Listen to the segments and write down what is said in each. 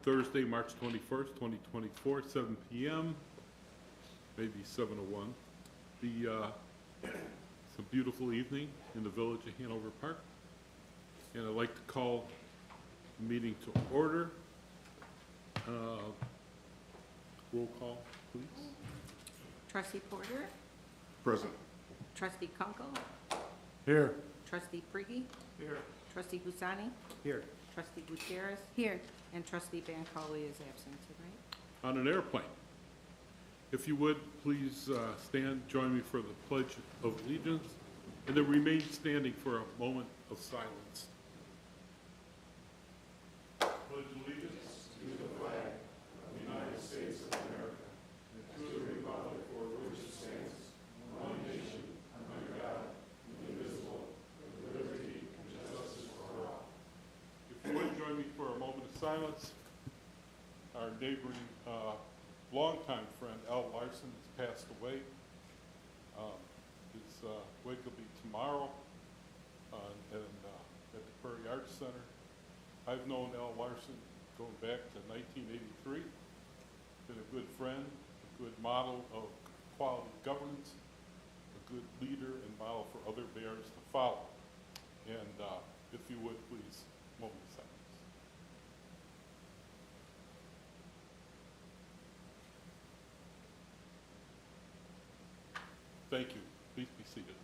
Thursday, March 21st, 2024, 7 p.m., maybe 7:01. It's a beautiful evening in the village of Hanover Park, and I'd like to call the meeting to order. Roll call, please. Trustee Porter, Present. Trustee Kunkel, Here. Trustee Prigge, Here. Trustee Husani, Here. Trustee Gutierrez, Here. and Trustee Bancole is absent tonight. On an airplane. If you would, please stand, join me for the Pledge of Allegiance, and then remain standing for a moment of silence. Pledge allegiance to the flag of the United States of America and to the republic for which it stands, one nation, under God, indivisible, with liberty and justice for all. If you would join me for a moment of silence, our neighboring longtime friend Al Larson has passed away. His wake will be tomorrow at the Prairie Arts Center. I've known Al Larson going back to 1983. Been a good friend, a good model of quality governance, a good leader and model for other mayors to follow. And if you would, please, moment of silence. Thank you. Please be seated.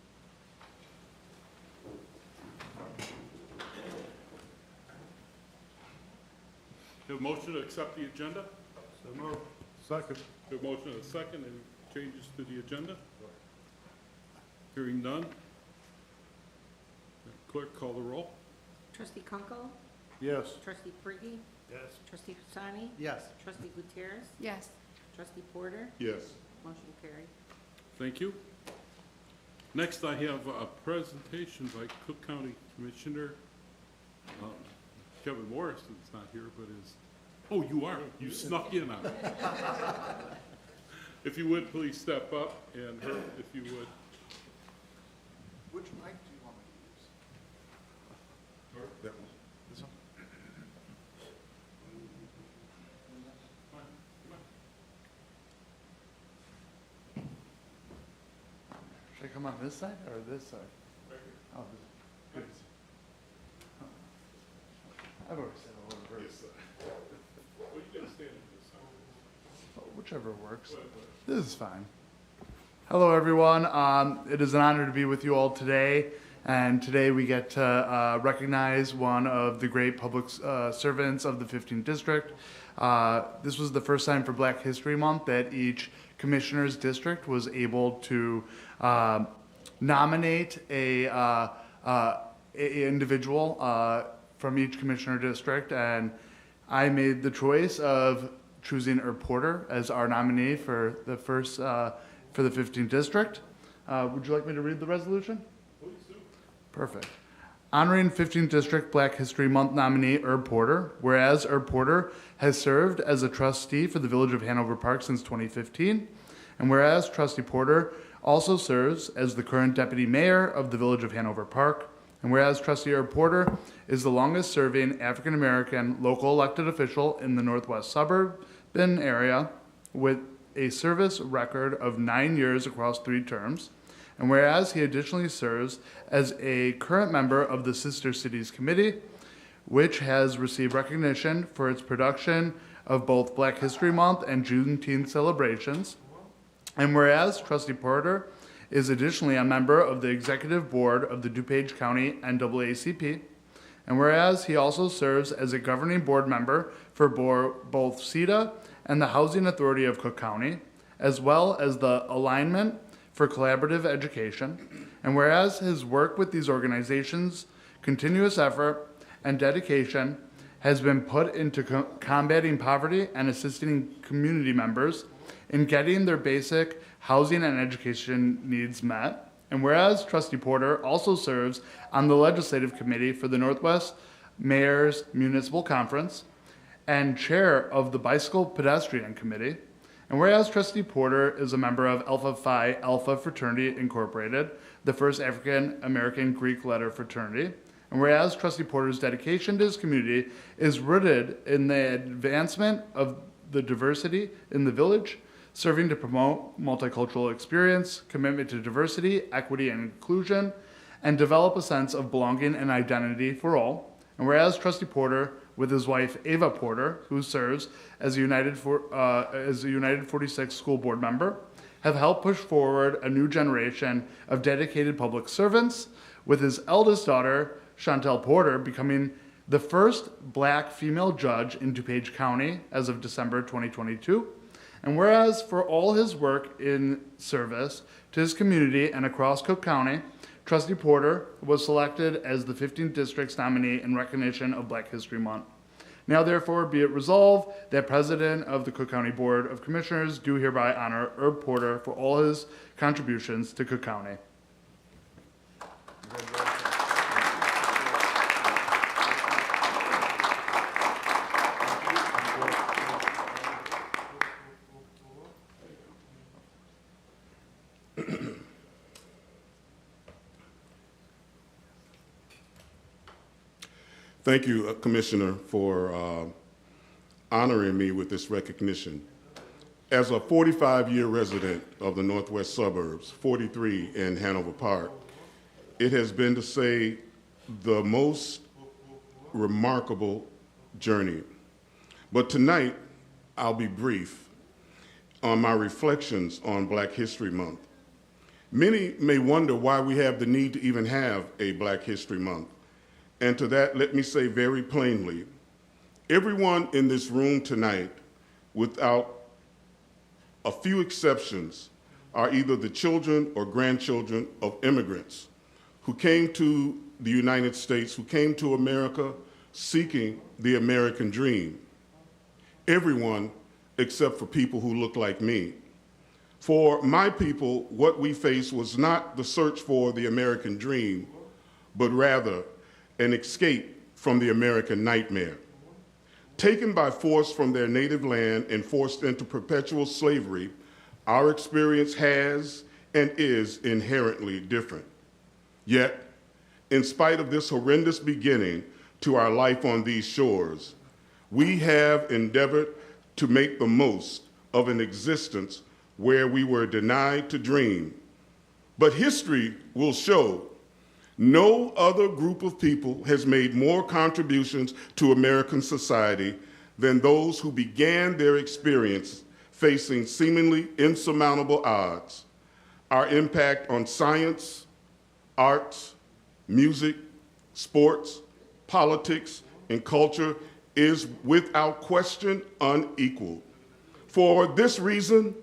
Have a motion to accept the agenda? So moved. Second. Have a motion and a second. Any changes to the agenda? Hearing none. Clerk, call the roll. Trustee Kunkel, Yes. Trustee Prigge, Yes. Trustee Husani, Yes. Trustee Gutierrez, Yes. Trustee Porter, Yes. motion carried. Thank you. Next, I have a presentation by Cook County Commissioner Kevin Morrison's not here, but is, oh, you are. You snuck in on me. If you would, please step up, and her, if you would. Which mic do you want me to use? That one. This one? Should I come on this side or this side? Oh, this. Good. I've always said a little first. Well, you can stand on this side. Whichever works. This is fine. Hello, everyone. It is an honor to be with you all today. And today we get to recognize one of the great public servants of the 15th District. This was the first time for Black History Month that each commissioner's district was able to nominate a individual from each commissioner district. And I made the choice of choosing Herb Porter as our nominee for the first, for the 15th District. Would you like me to read the resolution? Please do. Perfect. Honoring 15th District Black History Month nominee Herb Porter, whereas Herb Porter has served as a trustee for the Village of Hanover Park since 2015, and whereas Trustee Porter also serves as the current Deputy Mayor of the Village of Hanover Park, and whereas Trustee Herb Porter is the longest serving African American local elected official in the Northwest suburban area with a service record of 9 years across 3 terms, and whereas he additionally serves as a current member of the Sister Cities Committee, which has received recognition for its production of both Black History Month and Juneteenth celebrations, and whereas Trustee Porter is additionally a member of the Executive Board of the DuPage County NAACP, and whereas he also serves as a governing board member for both CETA and the Housing Authority of Cook County, as well as the Alignment for Collaborative Education, and whereas his work with these organizations, continuous effort, and dedication has been put into combating poverty and assisting community members in getting their basic housing and education needs met, and whereas Trustee Porter also serves on the Legislative Committee for the Northwest Mayor's Municipal Conference and chair of the Bicycle Pedestrian Committee, and whereas Trustee Porter is a member of Alpha Phi Alpha Fraternity Incorporated, the first African American Greek letter fraternity, And whereas Trustee Porter's dedication to his community is rooted in the advancement of the diversity in the village, serving to promote multicultural experience, commitment to diversity, equity, and inclusion, and develop a sense of belonging and identity for all. And whereas Trustee Porter, with his wife Ava Porter, who serves as a United 46 school board member, have helped push forward a new generation of dedicated public servants, with his eldest daughter, Chantel Porter, becoming the first black female judge in DuPage County as of December 2022. And whereas for all his work in service to his community and across Cook County, Trustee Porter was selected as the 15th District's nominee in recognition of Black History Month. Now therefore be it resolved that President of the Cook County Board of Commissioners do hereby honor Herb Porter for all his contributions to Cook County. Thank you, Commissioner, for honoring me with this recognition. As a 45-year resident of the Northwest Suburbs, 43 in Hanover Park, it has been, to say, the most remarkable journey. But tonight, I'll be brief on my reflections on Black History Month. Many may wonder why we have the need to even have a Black History Month. And to that, let me say very plainly, everyone in this room tonight, without a few exceptions, are either the children or grandchildren of immigrants who came to the United States, who came to America seeking the American dream. Everyone except for people who look like me. For my people, what we faced was not the search for the American dream, but rather an escape from the American nightmare. Taken by force from their native land and forced into perpetual slavery, our experience has and is inherently different. Yet, in spite of this horrendous beginning to our life on these shores, we have endeavored to make the most of an existence where we were denied to dream. But history will show no other group of people has made more contributions to American society than those who began their experience facing seemingly insurmountable odds. Our impact on science, arts, music, sports, politics, and culture is without question unequaled. For this reason,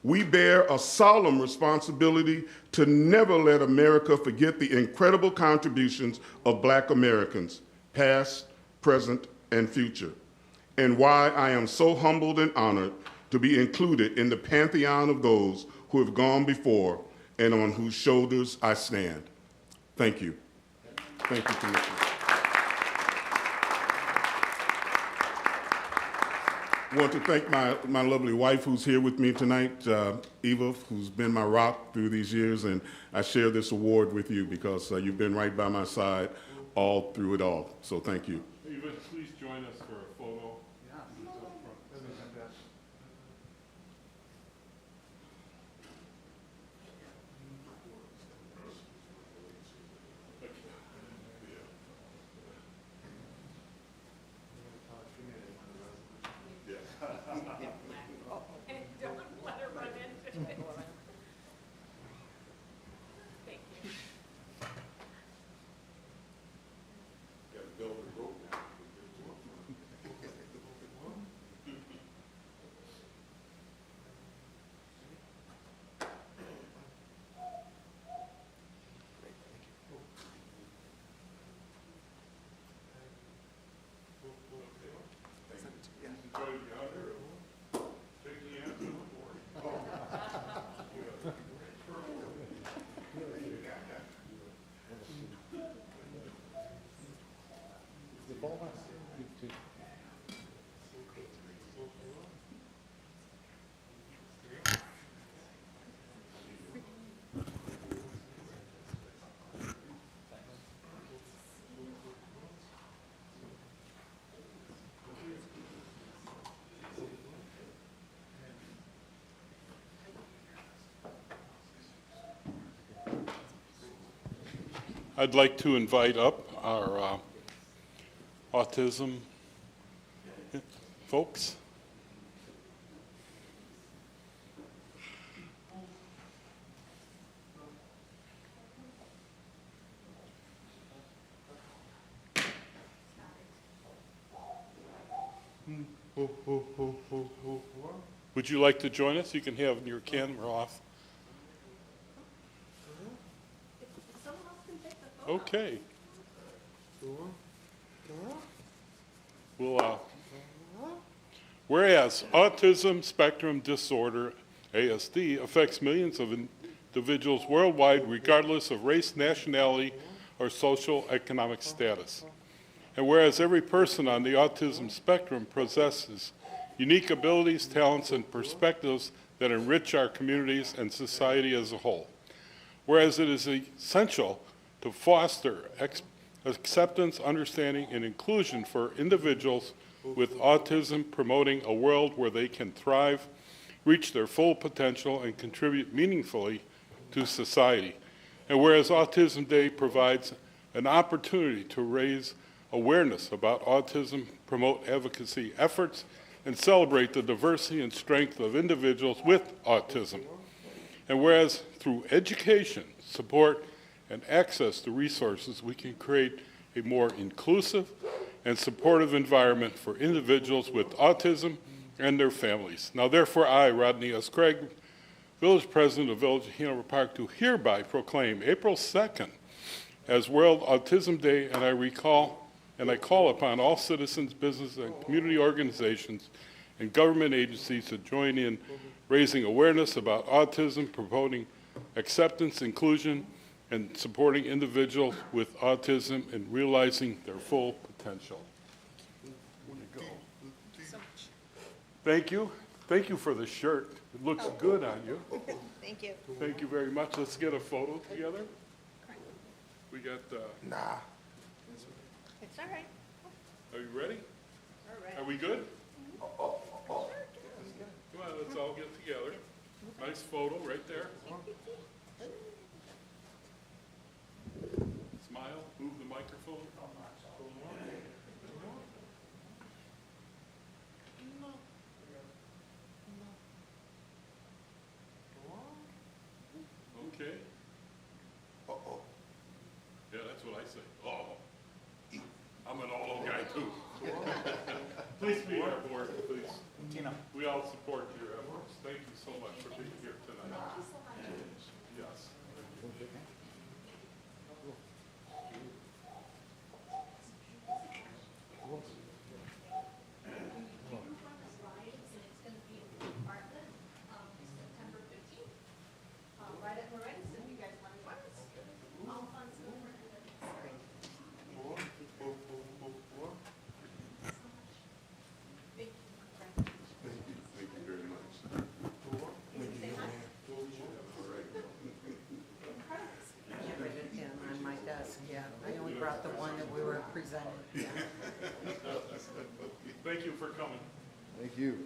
we bear a solemn responsibility to never let America forget the incredible contributions of Black Americans, past, present, and future, and why I am so humbled and honored to be included in the pantheon of those who have gone before and on whose shoulders I stand. Thank you. Thank you, Commissioner. I want to thank my lovely wife who's here with me tonight, Eva, who's been my rock through these years, and I share this award with you because you've been right by my side all through it all. So thank you. Eva, please join us for a photo. Don't let her run into it. Thank you. I'd like to invite up our autism folks. Would you like to join us? You can have your camera off. Someone else can take the photo. Okay. Well, whereas autism spectrum disorder, ASD, affects millions of individuals worldwide regardless of race, nationality, or social economic status. And whereas every person on the autism spectrum possesses unique abilities, talents, and perspectives that enrich our communities and society as a whole. Whereas it is essential to foster acceptance, understanding, and inclusion for individuals with autism, promoting a world where they can thrive, reach their full potential, and contribute meaningfully to society. And whereas Autism Day provides an opportunity to raise awareness about autism, promote advocacy efforts, and celebrate the diversity and strength of individuals with autism. And whereas through education, support, and access to resources, we can create a more inclusive and supportive environment for individuals with autism and their families. Now, therefore, I, Rodney S. Craig, Village President of Village of Hanover Park, do hereby proclaim April 2nd as World Autism Day, and I call upon all citizens, business, and community organizations and government agencies to join in raising awareness about autism, promoting acceptance, inclusion, and supporting individuals with autism and realizing their full potential. Thank you. Thank you for the shirt. It looks good on you. Thank you. Thank you very much. Let's get a photo together. We got, It's all right. are you ready? All right. Are we good? Come on, let's all get together. Nice photo right there. Smile, move the microphone. Okay. Yeah, that's what I say. Uh-oh. I'm an uh-oh guy too. Please be our board, please. We all support your efforts. Thank you so much for being here tonight. Yes. September 15th, right at Lorenz, if you guys want to join us. All fun stuff. Thank you very much. Yeah, right in on my desk, yeah. I only brought the one that we were presented, yeah. Thank you for coming. Thank you.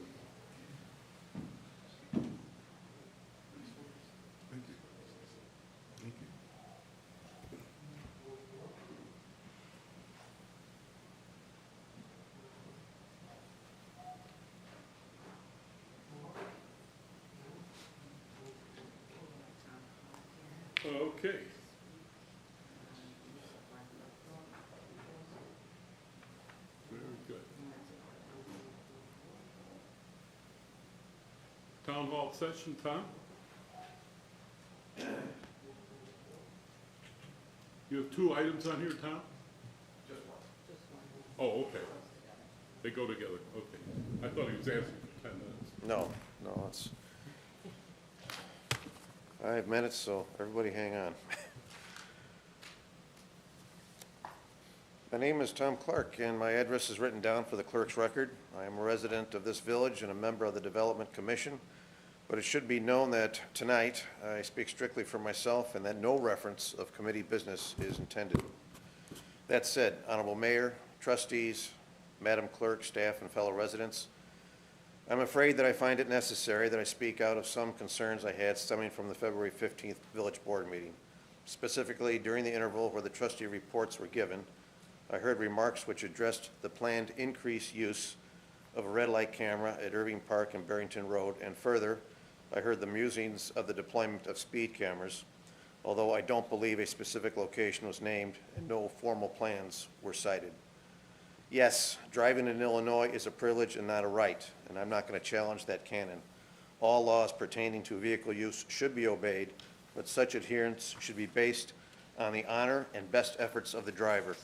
Okay. Very good. Town hall session, Tom? You have two items on here, Tom? Just one. Oh, okay. They go together, okay. I thought he was asking for 10 minutes. No, it's 5 minutes, so everybody hang on. My name is Tom Clark, and my address is written down for the clerk's record. I am a resident of this village and a member of the Development Commission, but it should be known that tonight I speak strictly for myself and that no reference of committee business is intended. That said, Honorable Mayor, trustees, Madam Clerk, staff, and fellow residents, I'm afraid that I find it necessary that I speak out of some concerns I had stemming from the February 15th Village Board meeting. Specifically, during the interval where the trustee reports were given, I heard remarks which addressed the planned increased use of a red light camera at Irving Park and Barrington Road, and further, I heard the musings of the deployment of speed cameras, although I don't believe a specific location was named and no formal plans were cited. Yes, driving in Illinois is a privilege and not a right, and I'm not going to challenge that canon. All laws pertaining to vehicle use should be obeyed, but such adherence should be based on the honor and best efforts of the driver.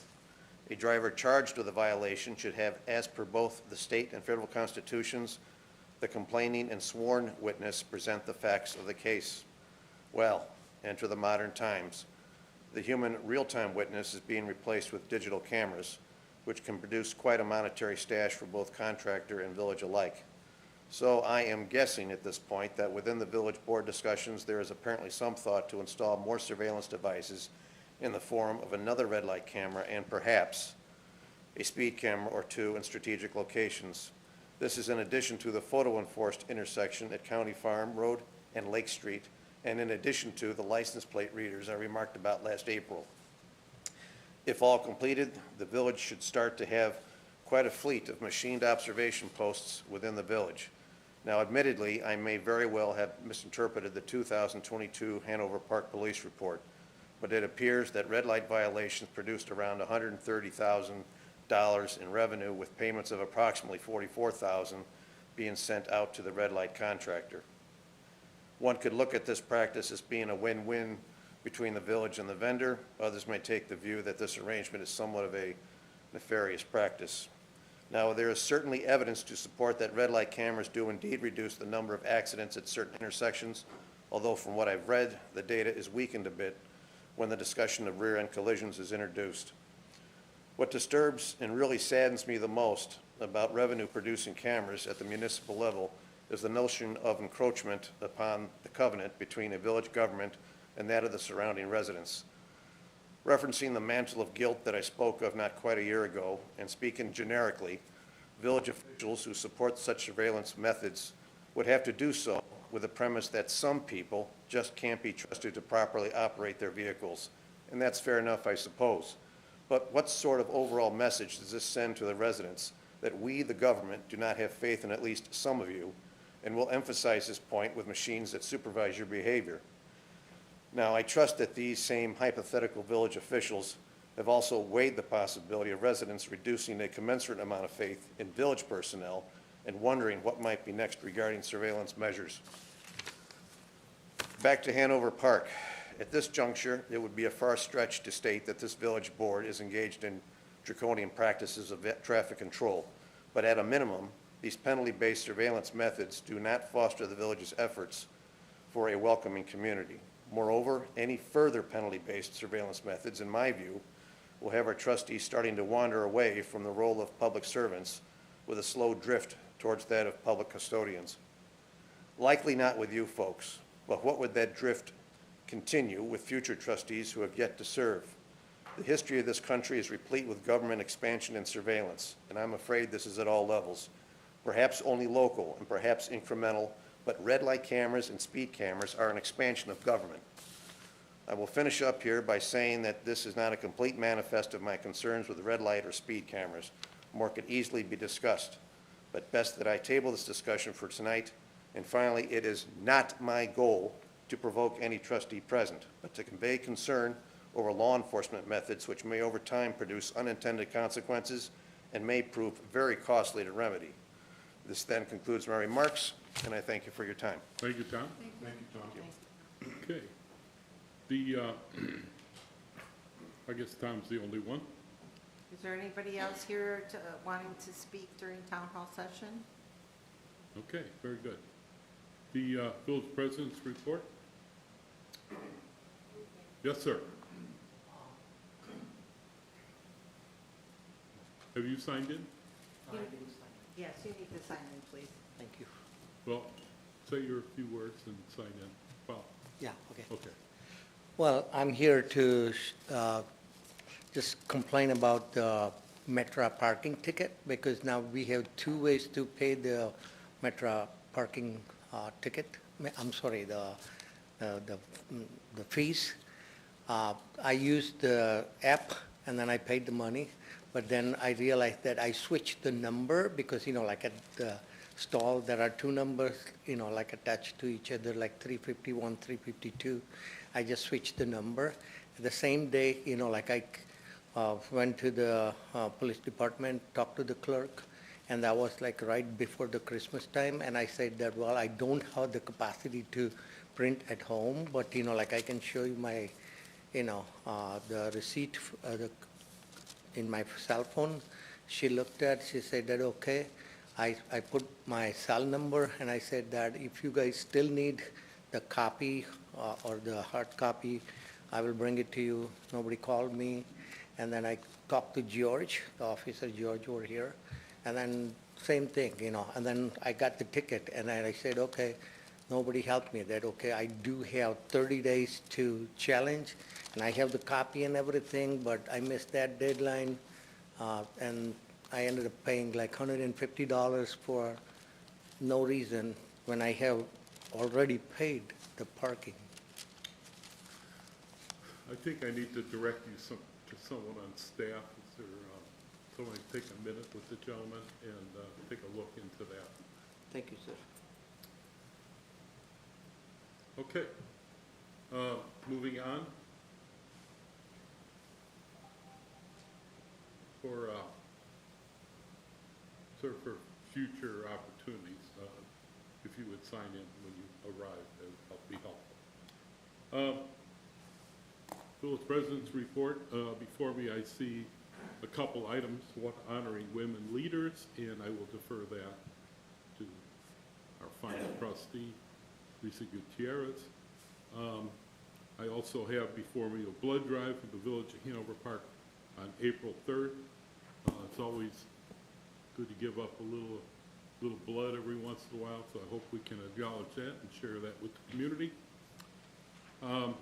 A driver charged with a violation should have, as per both the state and federal constitutions, the complaining and sworn witness present the facts of the case. Well, enter the modern times. The human real-time witness is being replaced with digital cameras, which can produce quite a monetary stash for both contractor and village alike. So I am guessing at this point that within the village board discussions, there is apparently some thought to install more surveillance devices in the form of another red light camera and perhaps a speed camera or two in strategic locations. This is in addition to the photo-enforced intersection at County Farm Road and Lake Street, and in addition to the license plate readers I remarked about last April. If all completed, the village should start to have quite a fleet of machined observation posts within the village. Now, admittedly, I may very well have misinterpreted the 2022 Hanover Park Police Report, but it appears that red light violations produced around $130,000 in revenue, with payments of approximately $44,000 being sent out to the red light contractor. One could look at this practice as being a win-win between the village and the vendor. Others may take the view that this arrangement is somewhat of a nefarious practice. Now, there is certainly evidence to support that red light cameras do indeed reduce the number of accidents at certain intersections, although from what I've read, the data is weakened a bit when the discussion of rear-end collisions is introduced. What disturbs and really saddens me the most about revenue-producing cameras at the municipal level is the notion of encroachment upon the covenant between a village government and that of the surrounding residents. Referencing the mantle of guilt that I spoke of not quite a year ago, and speaking generically, village officials who support such surveillance methods would have to do so with the premise that some people just can't be trusted to properly operate their vehicles. And that's fair enough, I suppose. But what sort of overall message does this send to the residents that we, the government, do not have faith in at least some of you, and will emphasize this point with machines that supervise your behavior? Now, I trust that these same hypothetical village officials have also weighed the possibility of residents reducing a commensurate amount of faith in village personnel and wondering what might be next regarding surveillance measures. Back to Hanover Park. At this juncture, it would be a far stretch to state that this village board is engaged in draconian practices of traffic control. But at a minimum, these penalty-based surveillance methods do not foster the village's efforts for a welcoming community. Moreover, any further penalty-based surveillance methods, in my view, will have our trustees starting to wander away from the role of public servants with a slow drift towards that of public custodians. Likely not with you folks, but what would that drift continue with future trustees who have yet to serve? The history of this country is replete with government expansion and surveillance, and I'm afraid this is at all levels. Perhaps only local and perhaps incremental, but red light cameras and speed cameras are an expansion of government. I will finish up here by saying that this is not a complete manifest of my concerns with red light or speed cameras. More could easily be discussed, but best that I table this discussion for tonight. And finally, it is not my goal to provoke any trustee present, but to convey concern over law enforcement methods which may over time produce unintended consequences and may prove very costly to remedy. This then concludes my remarks, and I thank you for your time. Thank you, Tom. Thank you, Tom. Okay. I guess Tom's the only one. Is there anybody else here wanting to speak during town hall session? Okay, very good. The village president's report? Yes, sir. Have you signed in? Yes, you need to sign in, please. Thank you. Well, say your few words and sign in. Well, Yeah, okay. okay. Well, I'm here to just complain about the Metra parking ticket, because now we have two ways to pay the Metra parking ticket. I'm sorry, the fees. I used the app and then I paid the money, but then I realized that I switched the number because, like at the stall, there are two numbers, like attached to each other, like 351, 352. I just switched the number. The same day, like I went to the police department, talked to the clerk, and that was like right before the Christmas time, and I said that, well, I don't have the capacity to print at home, but, like I can show you my, the receipt in my cell phone. She looked at, she said that, okay. I put my cell number, and I said that if you guys still need the copy or the hard copy, I will bring it to you. Nobody called me. And then I talked to George, the officer George over here, and then same thing, and then I got the ticket, and then I said, okay, nobody helped me. That, okay, I do have 30 days to challenge, and I have the copy and everything, but I missed that deadline, and I ended up paying like $150 for no reason when I have already paid the parking. I think I need to direct you to someone on staff. Is there someone take a minute with the gentleman and take a look into that? Thank you, sir. Okay. Moving on. For future opportunities, if you would sign in when you arrive, that would be helpful. Village President's report. Before me, I see a couple items, one honoring women leaders, and I will defer that to our final trustee, Lisa Gutierrez. I also have before me a blood drive for the Village of Hanover Park on April 3rd. It's always good to give up a little blood every once in a while, so I hope we can acknowledge that and share that with the community. I'm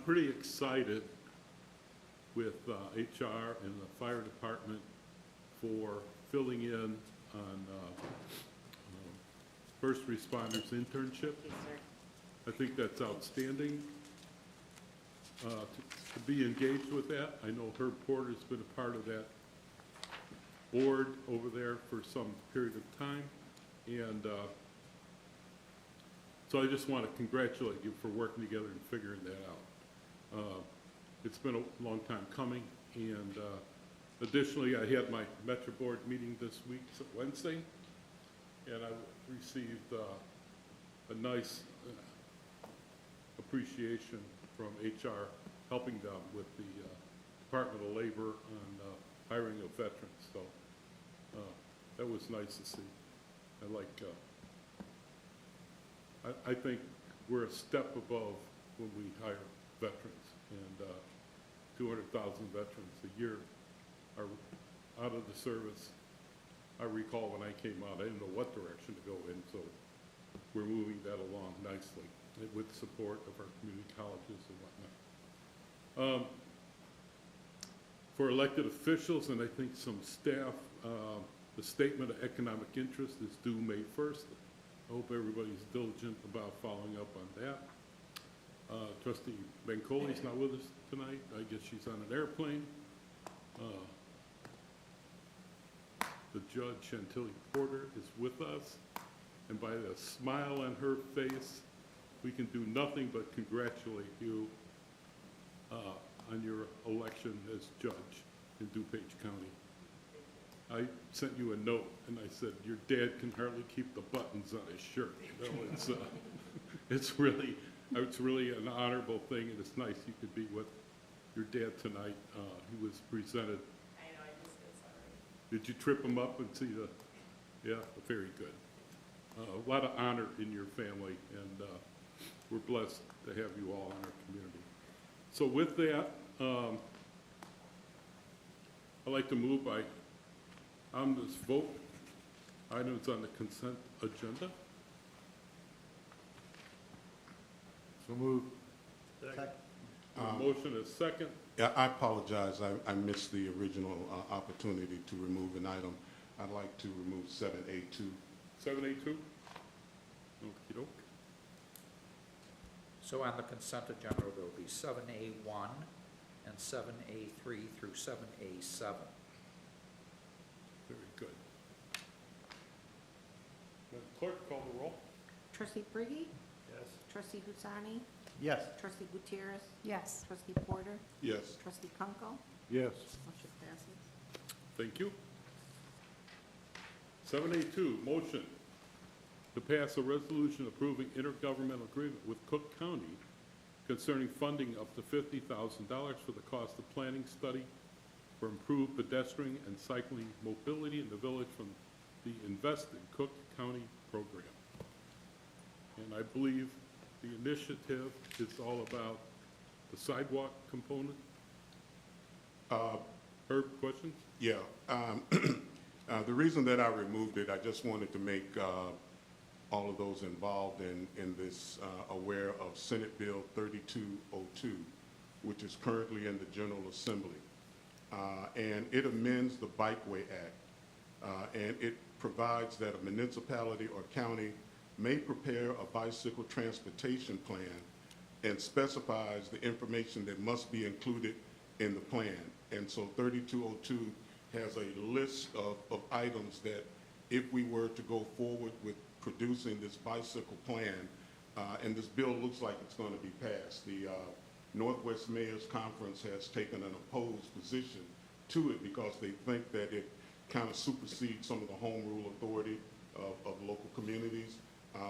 pretty excited with HR and the fire department for filling in on first responders internship. I think that's outstanding to be engaged with that. I know Herb Porter's been a part of that board over there for some period of time, and so I just want to congratulate you for working together and figuring that out. It's been a long time coming, and additionally, I had my Metro Board meeting this week, Wednesday, and I received a nice appreciation from HR helping them with the Department of Labor on hiring of veterans. So that was nice to see. I think we're a step above when we hire veterans, and 200,000 veterans a year are out of the service. I recall when I came out, I didn't know what direction to go in, so we're moving that along nicely with support of our community colleges and whatnot. For elected officials and I think some staff, the statement of economic interest is due May 1st. I hope everybody's diligent about following up on that. Trustee Bancoli's not with us tonight. I guess she's on an airplane. The judge, Chantilly Porter, is with us. And by the smile on her face, we can do nothing but congratulate you on your election as judge in DuPage County. I sent you a note and I said, your dad can hardly keep the buttons on his shirt. You know, it's really an honorable thing, and it's nice you could be with your dad tonight. He was presented. I know, I just feel sorry. Did you trip him up and see the, yeah, very good. A lot of honor in your family, and we're blessed to have you all in our community. So with that, I'd like to move by omnibus vote items on the consent agenda. So moved. A motion is second. Yeah, I apologize. I missed the original opportunity to remove an item. I'd like to remove 7A2. 782? Okey-doke. So on the consent agenda, there'll be 7A1 and 7A3 through 7A7. Very good. Madam Clerk, call the roll. Trustee Brigi? Yes. Trustee Husani? Yes. Trustee Gutierrez? Yes. Trustee Porter? Yes. Trustee Kunkel? Yes. Motion passes. Thank you. 7A2, motion to pass a resolution approving intergovernmental agreement with Cook County concerning funding up to $50,000 for the cost of planning study for improved pedestrian and cycling mobility in the village from the Invest in Cook County program. And I believe the initiative is all about the sidewalk component. Herb, questions? Yeah, the reason that I removed it, I just wanted to make all of those involved in this aware of Senate Bill 3202, which is currently in the General Assembly. And it amends the Bikeway Act, and it provides that a municipality or county may prepare a bicycle transportation plan and specifies the information that must be included in the plan. And so 3202 has a list of items that if we were to go forward with producing this bicycle plan, and this bill looks like it's going to be passed. The Northwest Mayors Conference has taken an opposed position to it because they think that it kind of supersedes some of the home rule authority of local communities.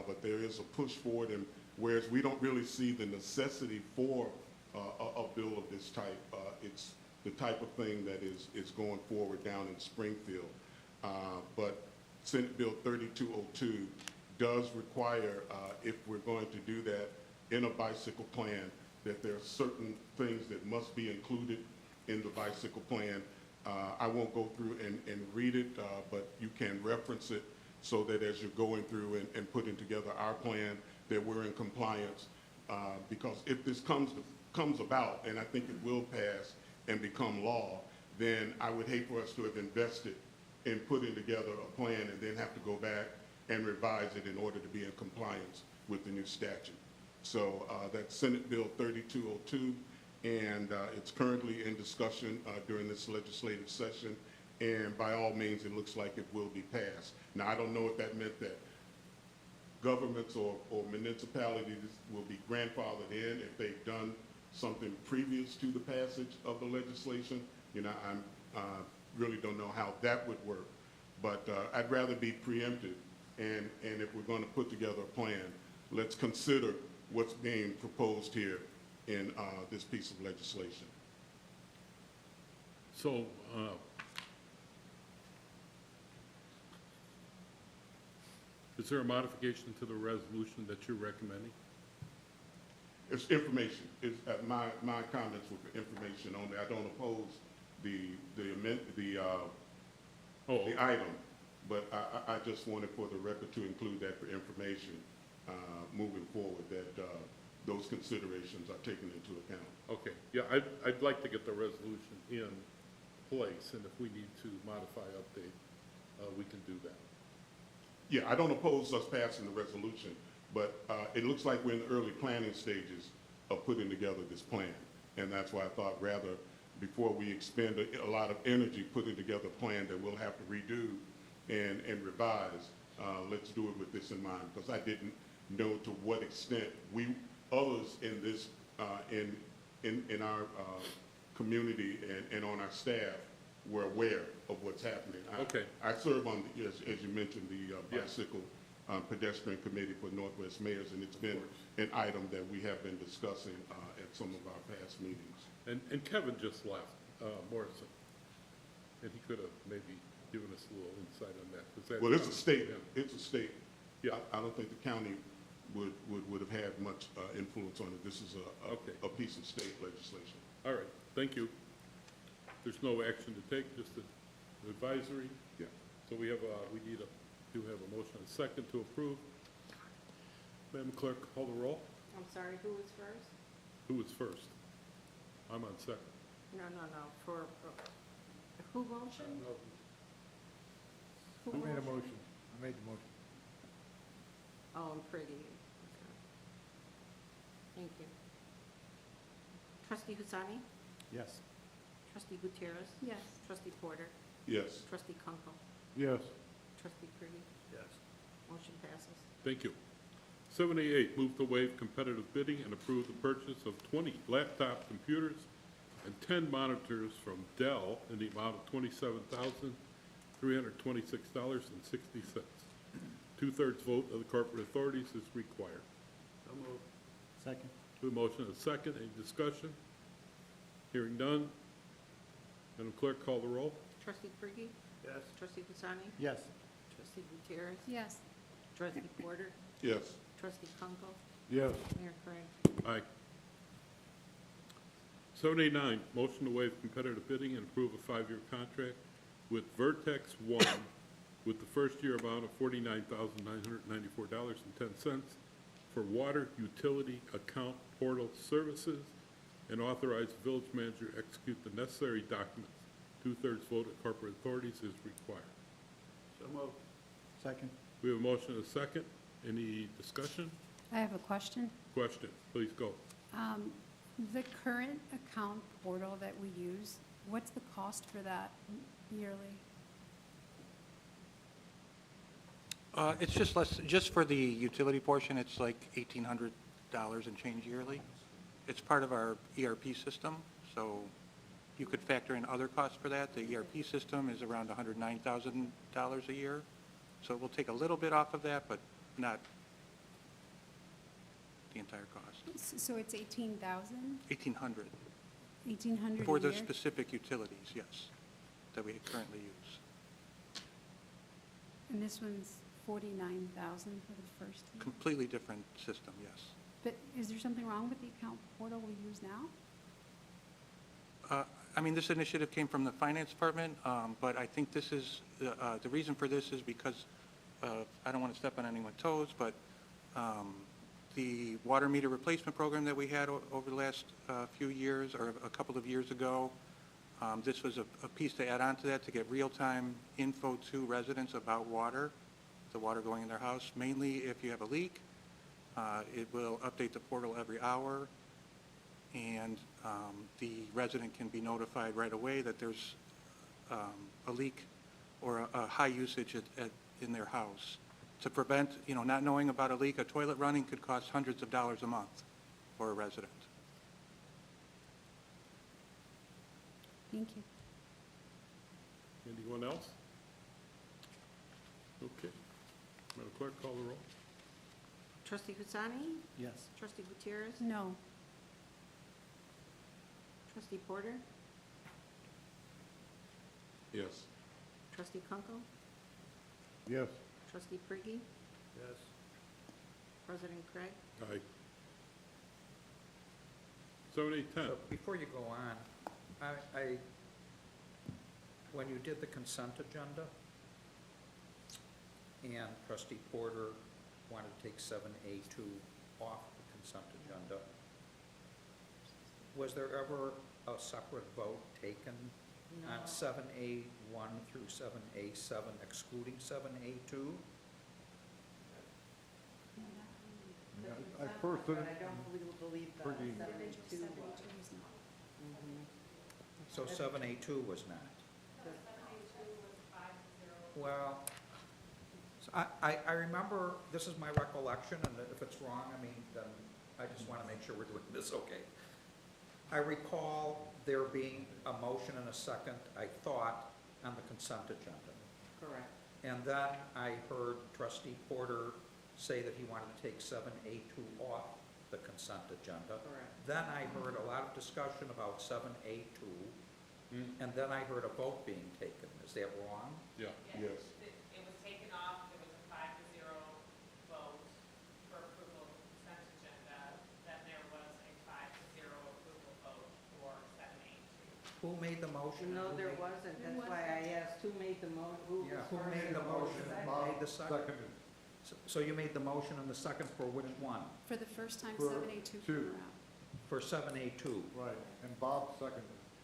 But there is a push for it, and whereas we don't really see the necessity for a bill of this type, it's the type of thing that is going forward down in Springfield. But Senate Bill 3202 does require, if we're going to do that in a bicycle plan, that there are certain things that must be included in the bicycle plan. I won't go through and read it, but you can reference it so that as you're going through and putting together our plan, that we're in compliance. Because if this comes about, and I think it will pass and become law, then I would hate for us to have invested in putting together a plan and then have to go back and revise it in order to be in compliance with the new statute. So that's Senate Bill 3202, and it's currently in discussion during this legislative session, and by all means, it looks like it will be passed. Now, I don't know if that meant that governments or municipalities will be grandfathered in if they've done something previous to the passage of the legislation. You know, I really don't know how that would work, but I'd rather be preemptive, and if we're going to put together a plan, let's consider what's being proposed here in this piece of legislation. So, is there a modification to the resolution that you're recommending? It's information. It's, my comments were for information only. I don't oppose the item, but I just wanted for the record to include that for information moving forward, that those considerations are taken into account. Okay, yeah, I'd like to get the resolution in place, and if we need to modify, update, we can do that. Yeah, I don't oppose us passing the resolution, but it looks like we're in the early planning stages of putting together this plan. And that's why I thought rather, before we expend a lot of energy putting together a plan that we'll have to redo and revise, let's do it with this in mind, because I didn't know to what extent others in this, in our community and on our staff were aware of what's happening. Okay. I serve on, as you mentioned, the bicycle pedestrian committee for Northwest Mayors, and it's been an item that we have been discussing at some of our past meetings. And Kevin just left, Morrison, and he could have maybe given us a little insight on that. 'Cause that- Well, it's a state. It's a state. Yeah. I don't think the county would have had much influence on it. This is a piece of state legislation. All right, thank you. There's no action to take, just an advisory. Yeah. So we have, do have a motion and a second to approve. Madam Clerk, call the roll. I'm sorry, who was first? Who was first? I'm on second. No, for, who motioned? Who motioned? I made the motion. Oh, and Pretty. Thank you. Trustee Husani? Yes. Trustee Gutierrez? Yes. Trustee Porter? Yes. Trustee Kunkel? Yes. Trustee Pretty? Yes. Motion passes. Thank you. 7A8, move to waive competitive bidding and approve the purchase of 20 laptop computers and 10 monitors from Dell in the amount of $27,326.60. Two-thirds vote of the corporate authorities is required. So moved. Second. With a motion and a second, any discussion? Hearing none. Madam Clerk, call the roll. Trustee Pretty? Yes. Trustee Husani? Yes. Trustee Gutierrez? Yes. Trustee Porter? Yes. Trustee Kunkel? Yes. Mayor Craig? Aye. 7A9, motion to waive competitive bidding and approve a 5-year contract with Vertex One with the first year amount of $49,994.10 for water utility account portal services and authorize the village manager to execute the necessary documents. Two-thirds vote of corporate authorities is required. So moved. Second. We have a motion and a second. Any discussion? I have a question. Question, please go. The current account portal that we use, what's the cost for that yearly? It's just less, just for the utility portion, it's like $1,800 and change yearly. It's part of our ERP system, so you could factor in other costs for that. The ERP system is around $109,000 a year, so we'll take a little bit off of that, but not the entire cost. So it's 18,000, 1,800 1,800 for a the year? specific utilities, yes, that we currently use. And this one's 49,000 for the first year? Completely different system, yes. But is there something wrong with the account portal we use now? I mean, this initiative came from the finance department, but I think this is, the reason for this is because, I don't want to step on anyone's toes, but the water meter replacement program that we had over the last few years, or a couple of years ago, this was a piece to add on to that, to get real-time info to residents about water, the water going in their house, mainly if you have a leak. It will update the portal every hour, and the resident can be notified right away that there's a leak or a high usage in their house. To prevent, not knowing about a leak, a toilet running could cost hundreds of dollars a month for a resident. Thank you. Anyone else? Okay. Madam Clerk, call the roll. Trustee Husani? Yes. Trustee Gutierrez? No. Trustee Porter? Yes. Trustee Kunkel? Yes. Trustee Pretty? Yes. President Craig? Aye. 7A10, So before you go on, when you did the consent agenda, and Trustee Porter wanted to take 7A2 off the consent agenda, was there ever a separate vote taken on 7A1 through 7A7 excluding 7A2? I first But I don't believe the Pretty- 7A2 So 7A2 was not? Well, so I remember, this is my recollection, and if it's wrong, then I just want to make sure we're doing this okay. I recall there being a motion and a second, I thought, on the consent agenda. Correct. And then I heard Trustee Porter say that he wanted to take 7A2 off the consent agenda. Correct. Then I heard a lot of discussion about 7A2, and then I heard a vote being taken. Is that wrong? yeah. Yes. It was taken off, there was a 5-0 vote for approval of the consent agenda, then there was a 5-0 approval vote for 7A2. Who made the motion? No, Who there made- wasn't. That's why I asked who made the who was Yeah, who first made the and who was motion? second? Who made the second? So you made the motion and the second for which one? For the first time, For 7A2 two. came around. For 7A2. Right, and Bob seconded.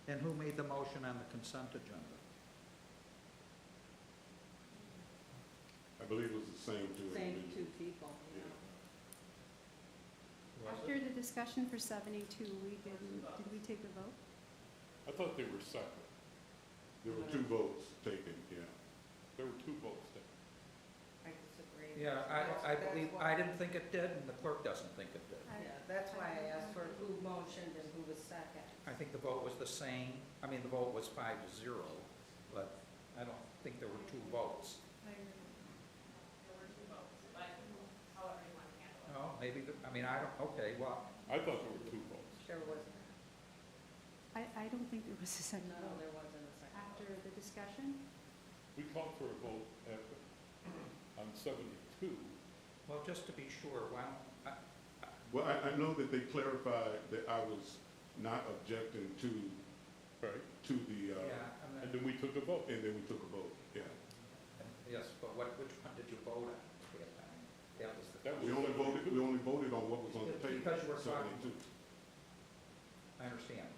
And who made the motion on the consent agenda? I believe it was the same two. Same two people. Was After it? the discussion for 72, we didn't, did we take a vote? I thought they were separate. There were 2 votes taken, yeah. There were 2 votes taken. I disagree. Yeah, I believe, I didn't think it did, and the clerk doesn't think it did. I- Yeah, that's why I asked for who motioned and who was second. I think the vote was the same, I mean, the vote was 5-0, but I don't think there were 2 votes. I agree. There were 2 votes, but however you want to handle it. Oh, maybe, I mean, I don't, okay, well, I thought there were 2 votes. There wasn't. I don't think there was a second No, vote. there wasn't a second. After the discussion? We called for a vote after, on 72. well, just to be sure, why don't, Well, I know that they clarified that I was not objecting to Right. yeah, the, And then we took a vote. and then we took a vote, yeah. yes, but which one did you vote on at that time? That was the. That was We only voted on what was on the table. Because you were talking- 72. I understand,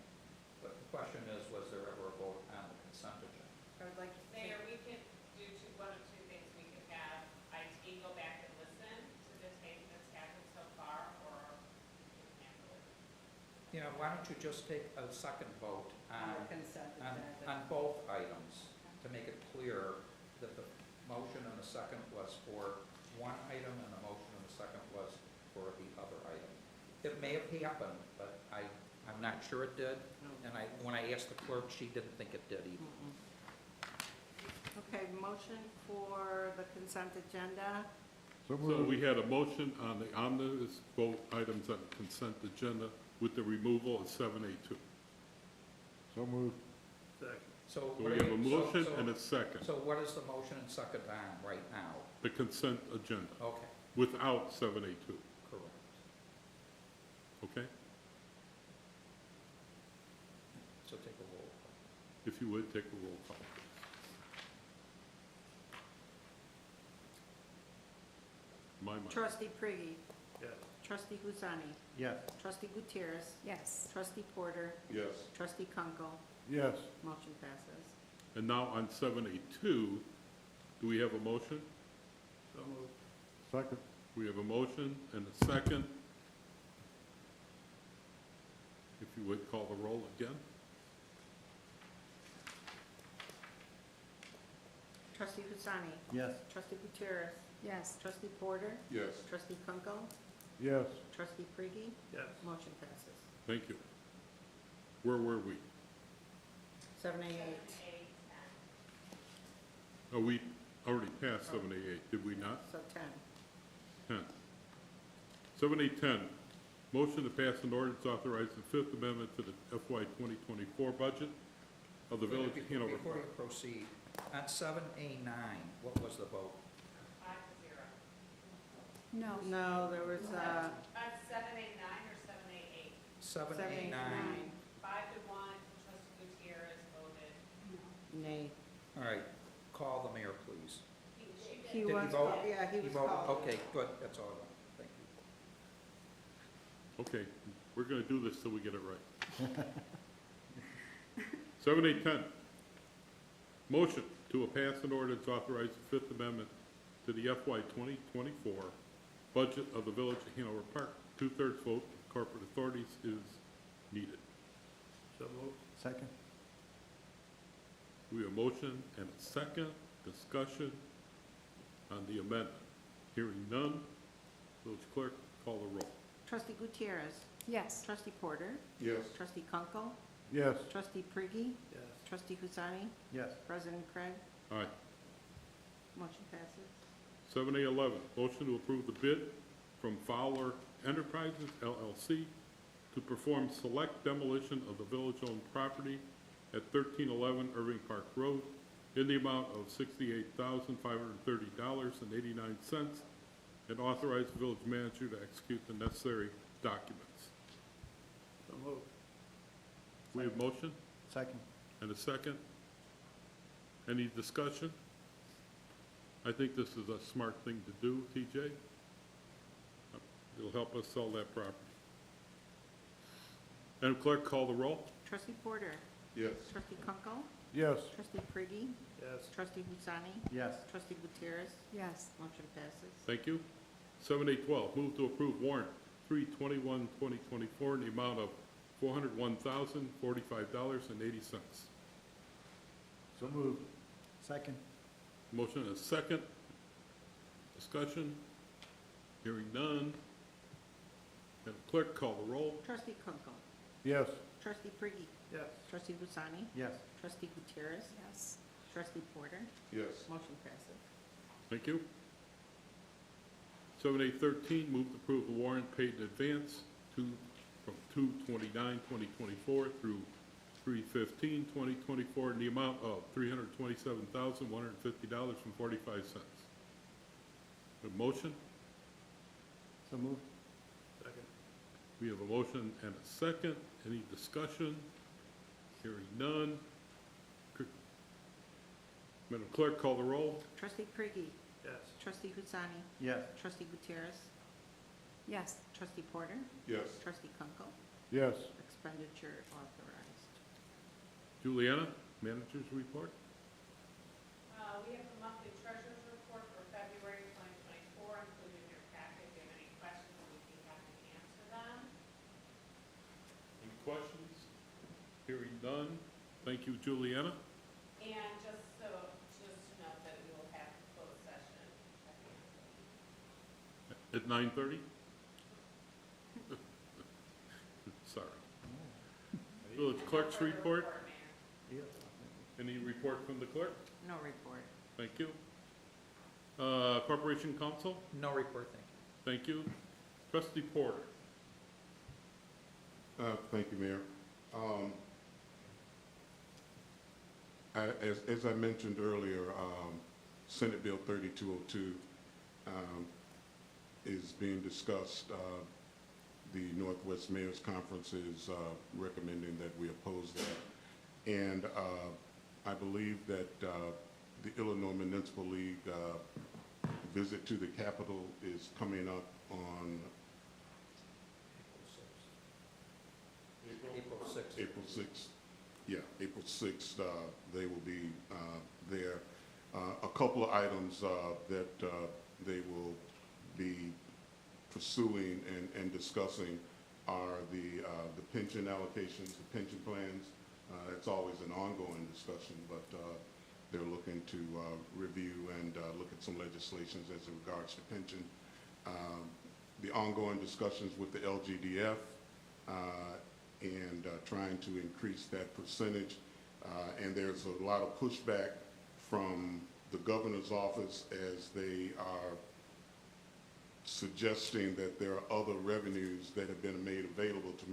but the question is, was there ever a vote on the consent agenda? I would like to say, Mayor, we can do one of 2 things. We can have IT go back and listen to the tape that's happened so far, or we can handle it. Yeah, why don't you just take a second vote on on, the consent on, agenda. on both items to make it clear that the motion and the second was for one item and the motion and the second was for the other item. It may have happened, but I'm not sure it did, and when I asked the clerk, she didn't think it did either. Okay, motion for the consent agenda. So we had a motion on the omnibus vote items on the consent agenda with the removal of 7A2. So moved. So So what we are have a you- motion so- and a second, So what is the motion and second on right now? the consent agenda, Okay, without 7A2, correct. okay? So take a roll call. If you would, take a roll call. My mind. Trustee Priggy. Yes. Trustee Husani. Yes. Trustee Gutierrez. Yes. Trustee Porter. Yes. Trustee Kunkel. Yes. Motion passes. And now on 7A2, do we have a motion? So moved. Second. We have a motion and a second. If you would, call the roll again. Trustee Husani. Yes. Trustee Gutierrez. Yes. Trustee Porter. Yes. Trustee Kunkel. Yes. Trustee Priggy. Yes. Motion passes. Thank you. Where were we? 7A8. 8, 10. Oh, we already passed 7A8, did we not? So 10. 10. 7A10, motion to pass an ordinance authorizing the Fifth Amendment to the FY 2024 budget of the Village of Hanover Before you Park. proceed, on 7A9, what was the vote? 5-0. No. No, there was, 7-8-9 or 7-8-8? 7A9, 5-1, Trustee Gutierrez voted. nay. all right, call the mayor, please. He Did he was, vote? yeah, he was voted? called. Okay, good, that's all I want, thank you. Okay, we're going to do this till we get it right. 7A10, motion to pass an ordinance authorizing the Fifth Amendment to the FY 2024 budget of the Village of Hanover Park. 2/3 vote of corporate authorities is needed. Second. We have a motion and a second discussion on the amendment. Hearing none, village clerk, call the roll. Trustee Gutierrez. Yes. Trustee Porter. Yes. Trustee Kunkel. Yes. Trustee Priggy. Yes. Trustee Husani. Yes. President Craig. Aye. Motion passes. 7A11, motion to approve the bid from Fowler Enterprises LLC to perform select demolition of the village-owned property at 1311 Irving Park Road in the amount of $68,530.89 and authorize the village manager to execute the necessary documents. So moved. We have motion Second. and a second. Any discussion? I think this is a smart thing to do, TJ. It'll help us sell that property. Madam Clerk, call the roll. Trustee Porter. Yes. Trustee Kunkel. Yes. Trustee Priggy. Yes. Trustee Husani. Yes. Trustee Gutierrez. Yes. Motion passes. Thank you. 7A12, move to approve warrant 3/21/2024 in the amount of $401,045.80. So moved. Second. Motion and a second. Discussion. Hearing none. Madam Clerk, call the roll. Trustee Kunkel. Yes. Trustee Prigi. Yes. Trustee Husani. Yes. Trustee Gutierrez. Yes. Trustee Porter. Yes. Motion passes. Thank you. 7A13, move to approve the warrant paid in advance from 2/29/2024 through 3/15/2024 in the amount of $327,150.45. A motion? So moved. Second. We have a motion and a second. Any discussion? Hearing none. Madam Clerk, call the roll. Trustee Prigi. Yes. Trustee Husani. Yes. Trustee Gutierrez. Yes. Trustee Porter. Yes. Trustee Kunkel. Yes. Expenditure authorized. Juliana, Manager's Report. We have the monthly treasurer's report for February 2024 included in your packet. If you have any questions, we'd be happy to answer them. Any questions? Hearing none. Thank you, Juliana. And just to note that we will have closed session at the end. At 9:30? Sorry. Village Clerk's report. Mayor. Any report from the clerk? No report. Thank you. Corporation Counsel? No report, thank you. Thank you. Trustee Porter? Thank you, Mayor. As I mentioned earlier, Senate Bill 3202 is being discussed. The Northwest Mayor's Conference is recommending that we oppose that. And I believe that the Illinois Municipal League visit to the Capitol is coming up on April 6th. April 6th. Yeah, April 6th, they will be there. A couple of items that they will be pursuing and discussing are the pension allocations, the pension plans. It's always an ongoing discussion, but they're looking to review and look at some legislations as it regards to pension. The ongoing discussions with the LGDF and trying to increase that percentage. And there's a lot of pushback from the governor's office as they are suggesting that there are other revenues that have been made available to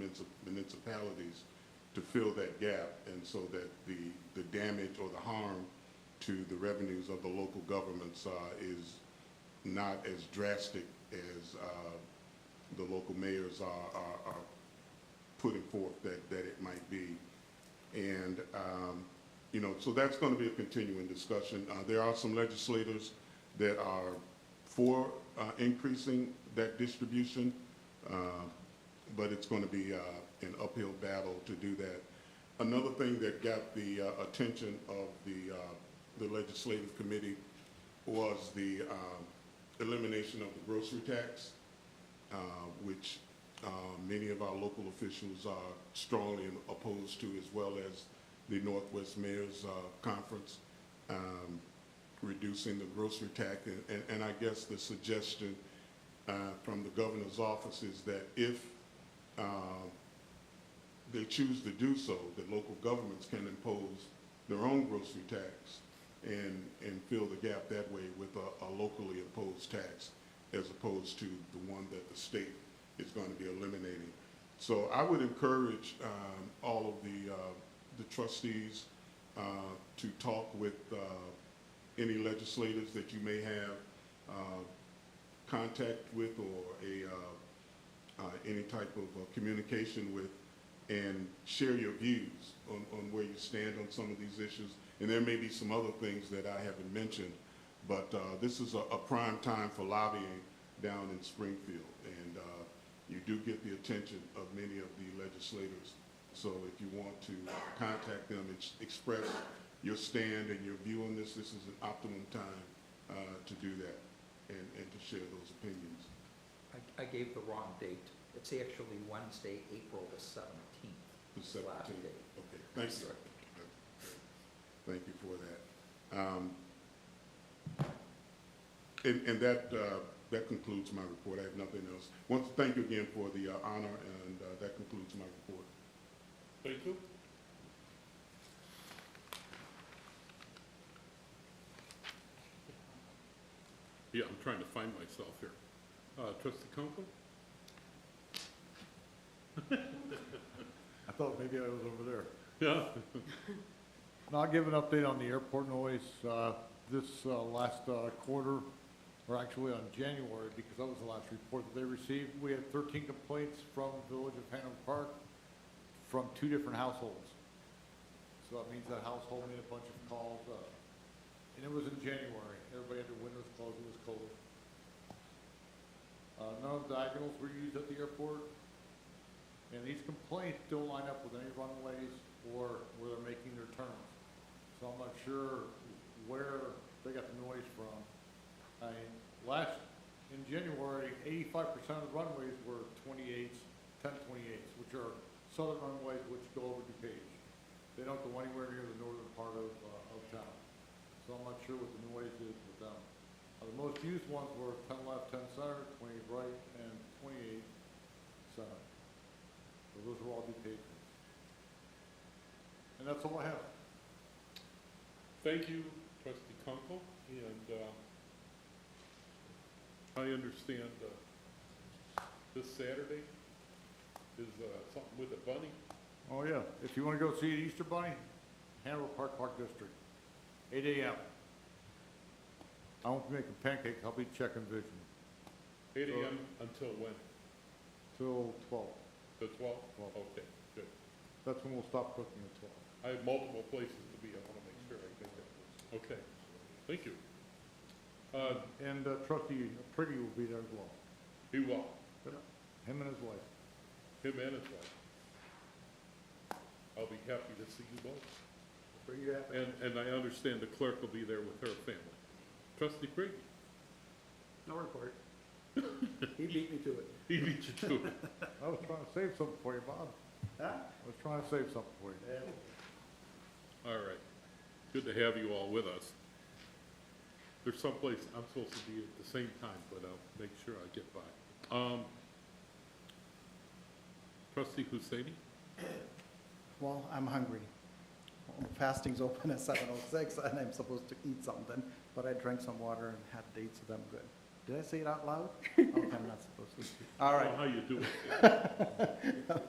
municipalities to fill that gap, and so that the damage or the harm to the revenues of the local governments is not as drastic as the local mayors are putting forth that it might be. And, you know, so that's going to be a continuing discussion. There are some legislators that are for increasing that distribution, but it's going to be an uphill battle to do that. Another thing that got the attention of the legislative committee was the elimination of the grocery tax, which many of our local officials are strongly opposed to, as well as the Northwest Mayor's Conference, reducing the grocery tax. And I guess the suggestion from the governor's office is that if they choose to do so, that local governments can impose their own grocery tax and fill the gap that way with a locally imposed tax, as opposed to the one that the state is going to be eliminating. So I would encourage all of the trustees to talk with any legislators that you may have contact with, or any type of communication with, and share your views on where you stand on some of these issues. And there may be some other things that I haven't mentioned, but this is a prime time for lobbying down in Springfield, and you do get the attention of many of the legislators. So if you want to contact them and express your stand and your view on this, this is an optimum time to do that and to share those opinions. I gave the wrong date. It's actually Wednesday, April the 17th. The Last 17th. day. Okay, thank you. Thank you for that. And that concludes my report. I have nothing else. Want to thank you again for the honor, and that concludes my report. Thank you. Yeah, I'm trying to find myself here. Trustee Kunkel? I thought maybe I was over there. Yeah. And I'll give an update on the airport noise. This last quarter, or actually on January, because that was the last report that they received, we had 13 complaints from the Village of Hanover Park from 2 different households. So that means that household made a bunch of calls, and it was in January. Everybody had their windows closed, it was cold. None of the diagonals were used at the airport, and these complaints don't line up with any runways or where they're making their turns. So I'm not sure where they got the noise from. In January, 85% of the runways were 28s, 1028s, which are southern runways which go over DuPage. They don't go anywhere near the northern part of town. So I'm not sure what the noise is with them. The most used ones were 10 left, 10 center, 20 right, and 28 center. So those are all DuPage. And that's all I have. Thank you, Trustee Kunkel, and I understand this Saturday is something with a bunny. Oh, yeah. If you want to go see the Easter Bunny, Hanover Park District, 8 a.m. I won't be making pancakes, I'll be checking vision. 8 a.m. until when? Till 12. The 12th? Okay, good. That's when we'll stop cooking at 12. I have multiple places to be. I want to make sure I get that. Okay, thank you. And Trustee Priggy will be there as well. He will. Yep. Him and his wife. Him and his wife. I'll be happy to see you both. Pretty happy. And I understand the clerk will be there with her family. Trustee Priggy? No report. He beat me to it. He beat you to it. I was trying to save something for you, Bob. Huh? I was trying to save something for you. Yeah. All right. Good to have you all with us. There's someplace I'm supposed to be at the same time, but I'll make sure I get by. Trustee Husseini? Well, I'm hungry. Well, fasting's open at 7:06, and I'm supposed to eat something, but I drank some water and had dates, so I'm good. Did I say it out loud? Okay, I'm not supposed to. All right. I don't know how you do it.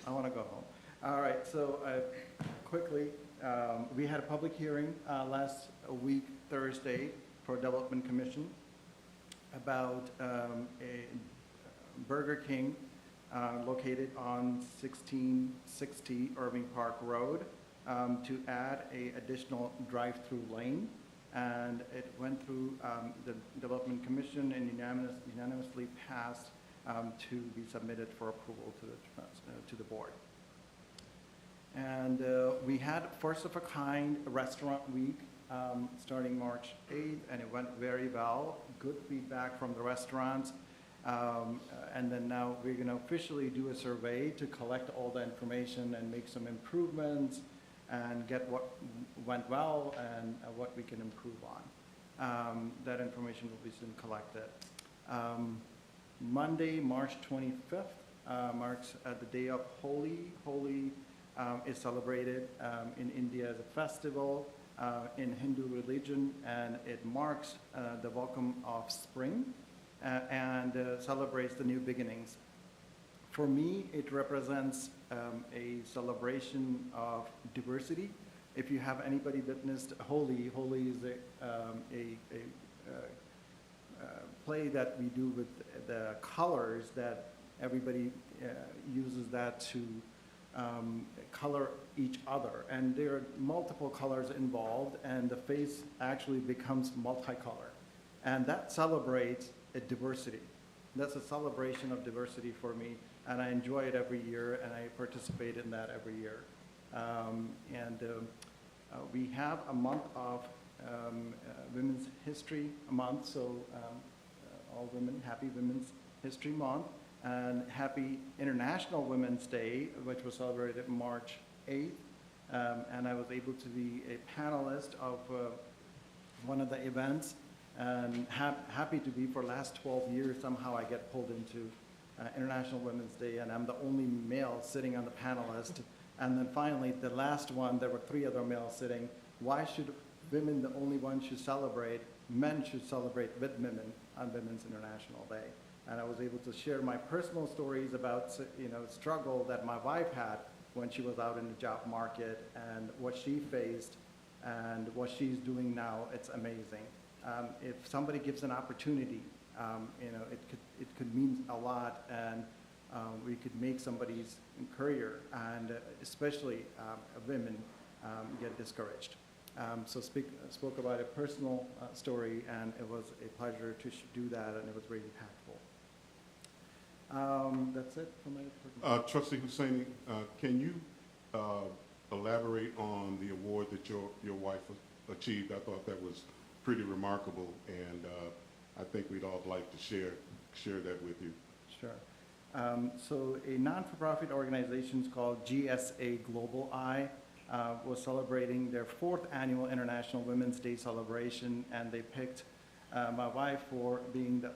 I want to go home. All right, so quickly, we had a public hearing last week, Thursday, for Development Commission about a Burger King located on 1660 Irving Park Road to add a additional drive-through lane. And it went through the Development Commission and unanimously passed to be submitted for approval to the board. And we had first of a kind restaurant week starting March 8th, and it went very well. Good feedback from the restaurants. And then now we're going to officially do a survey to collect all the information and make some improvements and get what went well and what we can improve on. That information will be soon collected. Monday, March 25th, marks the day of Holi. Holi is celebrated in India as a festival in Hindu religion, and it marks the welcome of spring and celebrates the new beginnings. For me, it represents a celebration of diversity. If you have anybody witnessed Holi, Holi is a play that we do with the colors that everybody uses that to color each other. And there are multiple colors involved, and the face actually becomes multicolor. And that celebrates a diversity. That's a celebration of diversity for me, and I enjoy it every year, and I participate in that every year. We have a month of Women's History Month, so all women, happy Women's History Month. and happy International Women's Day, which was celebrated March 8th. And I was able to be a panelist of one of the events, and happy to be for last 12 years. Somehow I get pulled into International Women's Day, and I'm the only male sitting on the panelist. And then finally, the last one, there were 3 other males sitting. Why should women the only ones should celebrate? Men should celebrate with women on Women's International Day. And I was able to share my personal stories about, struggle that my wife had when she was out in the job market, and what she faced and what she's doing now. It's amazing. If somebody gives an opportunity, it could mean a lot, and we could make somebody's career, and especially women get discouraged. So spoke about a personal story, and it was a pleasure to do that, and it was very impactful. That's it for my Trustee Hussaini, can you elaborate on the award that your wife achieved? I thought that was pretty remarkable, and I think we'd all like to share that with you. Sure. So a non-for-profit organization called GSA Global Eye was celebrating their 4th annual International Women's Day celebration, and they picked my wife for being the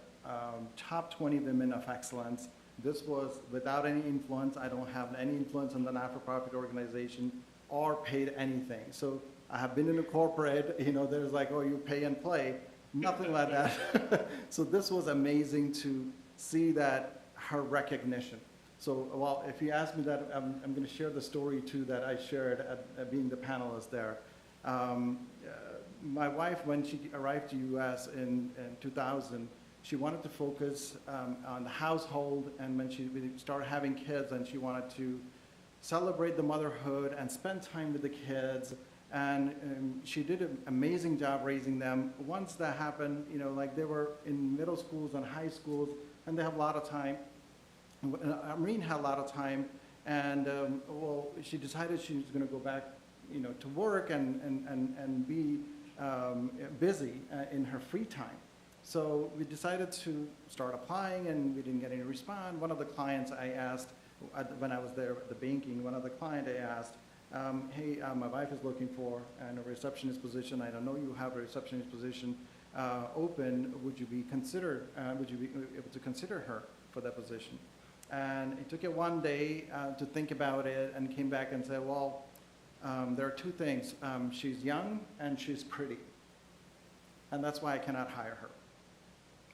top 20 women of excellence. This was without any influence. I don't have any influence on the not-for-profit organization or paid anything. So I have been in a corporate, there's like, oh, you pay and play. Nothing like that. So this was amazing to see that, her recognition. So, well, if you ask me that, I'm going to share the story too that I shared at being the panelist there. My wife, when she arrived to U.S. in 2000, she wanted to focus on the household, and when she started having kids, and she wanted to celebrate the motherhood and spend time with the kids. And she did an amazing job raising them. Once that happened, like they were in middle schools and high schools, and they have a lot of time. Irene had a lot of time, and well, she decided she was going to go back, to work and be busy in her free time. So we decided to start applying, and we didn't get any response. One of the clients I asked, when I was there at the banking, one of the clients I asked, hey, my wife is looking for a receptionist position. I don't know you have a receptionist position open. Would you be able to consider her for that position? And it took it one day to think about it, and came back and said, well, there are 2 things. She's young and she's pretty. And that's why I cannot hire her.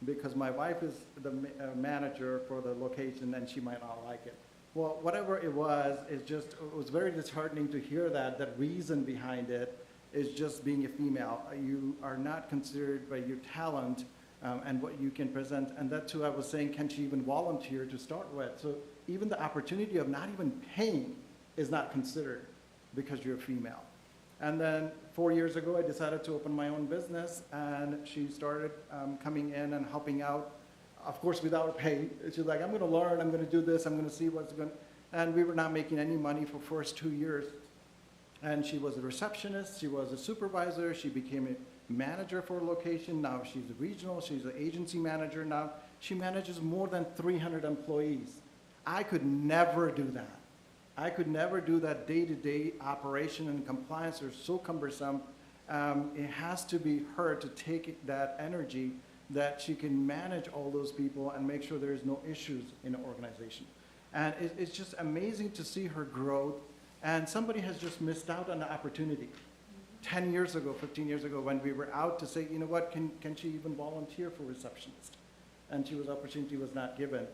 Because my wife is the manager for the location, and she might not like it. Well, whatever it was it was very disheartening to hear that. The reason behind it is just being a female. You are not considered by your talent and what you can present. And that too, I was saying, can she even volunteer to start with? So even the opportunity of not even paying is not considered because you're a female. And then 4 years ago, I decided to open my own business, and she started coming in and helping out, of course, without pay. She's like, I'm going to learn, I'm going to do this, I'm going to see what's going. And we were not making any money for first 2 years. And she was a receptionist, she was a supervisor, she became a manager for a location. Now she's a regional, she's an agency manager now. She manages more than 300 employees. I could never do that. I could never do that day-to-day operation, and compliance are so cumbersome. It has to be her to take that energy that she can manage all those people and make sure there's no issues in the organization. And it's just amazing to see her growth, and somebody has just missed out on the opportunity. 10 years ago, 15 years ago, when we were out to say, you know what, can she even volunteer for receptionist? And opportunity was not given.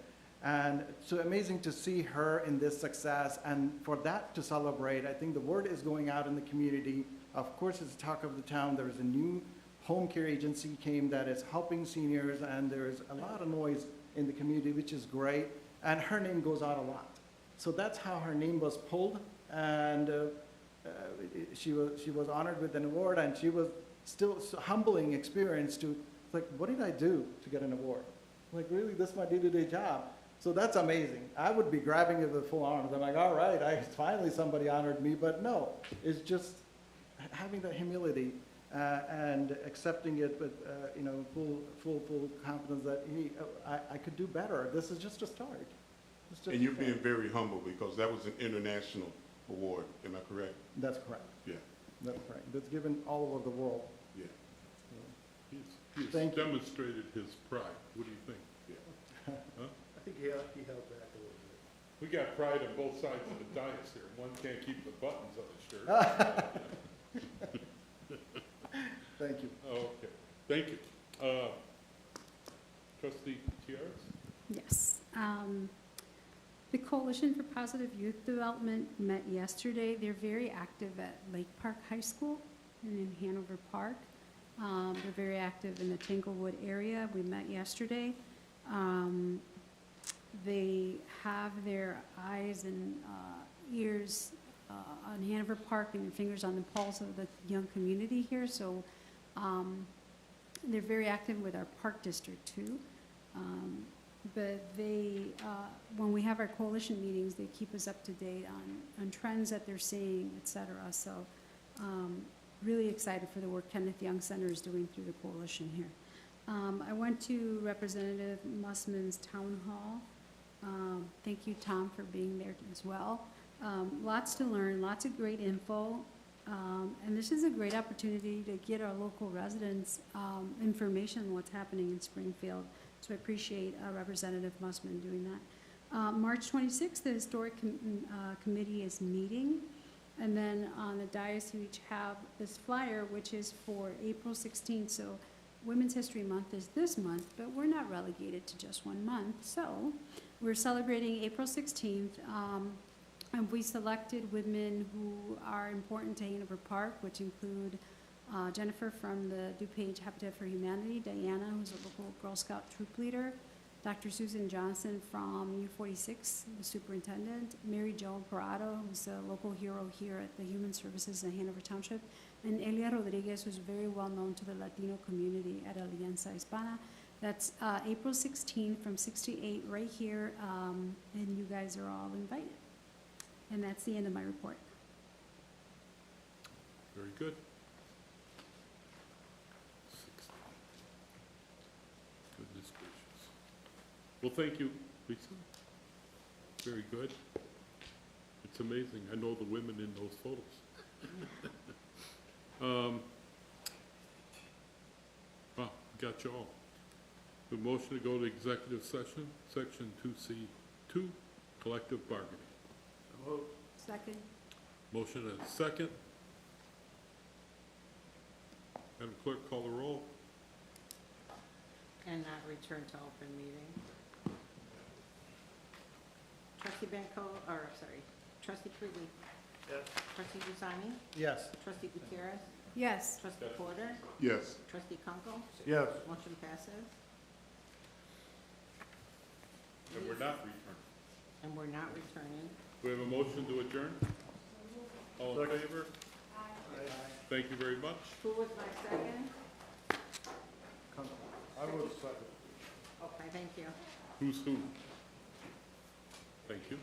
And so amazing to see her in this success, and for that to celebrate. I think the word is going out in the community. Of course, it's the talk of the town. There is a new home care agency came that is helping seniors, and there is a lot of noise in the community, which is great. And her name goes out a lot. So that's how her name was pulled, and she was honored with an award, and she was still humbling experience to, like, what did I do to get an award? Like, really, this is my day-to-day job. So that's amazing. I would be grabbing it with full arms. I'm like, all right, finally somebody honored me, but no, it's just having that humility and accepting it with, you know, full confidence that I could do better. This is just a start. It's just And you're a start. being very humble because that was an international award, am I correct? That's correct. Yeah, That's correct. That's given all over the world. yeah, He's Thank you. demonstrated his pride. What do you think? yeah. Huh? I think he held back a little bit. We got pride on both sides of the dais here. One can't keep the buttons on his shirt. Thank you. Okay, thank you. Trustee Gutierrez? Yes. The Coalition for Positive Youth Development met yesterday. They're very active at Lake Park High School and in Hanover Park. They're very active in the Tanglewood area. We met yesterday. They have their eyes and ears on Hanover Park and their fingers on the pulse of the young community here. So they're very active with our park district too. But they, when we have our coalition meetings, they keep us up to date on trends that they're seeing, et cetera. So really excited for the work Kenneth Young Center is doing through the coalition here. I went to Representative Mussman's town hall. Thank you, Tom, for being there as well. Lots to learn, lots of great info. And this is a great opportunity to get our local residents information on what's happening in Springfield. So I appreciate Representative Mussman doing that. March 26th, the Historic Committee is meeting. And then on the dais, you each have this flyer, which is for April 16th. So Women's History Month is this month, but we're not relegated to just 1 month. So we're celebrating April 16th. And we selected women who are important to Hanover Park, which include Jennifer from the DuPage Habitat for Humanity, Diana, who's a local Girl Scout troop leader, Dr. Susan Johnson from U46, the superintendent, Mary Jo Parado, who's a local hero here at the Human Services in Hanover Township, and Elia Rodriguez, who's very well known to the Latino community at Alianza Hispana. That's April 16th from 6 to 8 right here, and you guys are all invited. And that's the end of my report. Very good. Goodness gracious. Well, thank you, Lisa. Very good. It's amazing. I know the women in those photos. Wow, got you all. The motion to go to executive session, section 2C2, collective bargaining. Second. Motion and a second. Madam Clerk, call the roll. And not return to open meeting. Trustee Trustee Quigley. Yes. Trustee Gusani. Yes. Trustee Gutierrez. Yes. Trustee Porter. Yes. Trustee Kunkel. Yes. Motion passes. And we're not returning. And we're not returning. Do we have a motion to adjourn? All in favor? Thank you very much. Who was my second? I was second. Okay, thank you. Who's who? Thank you.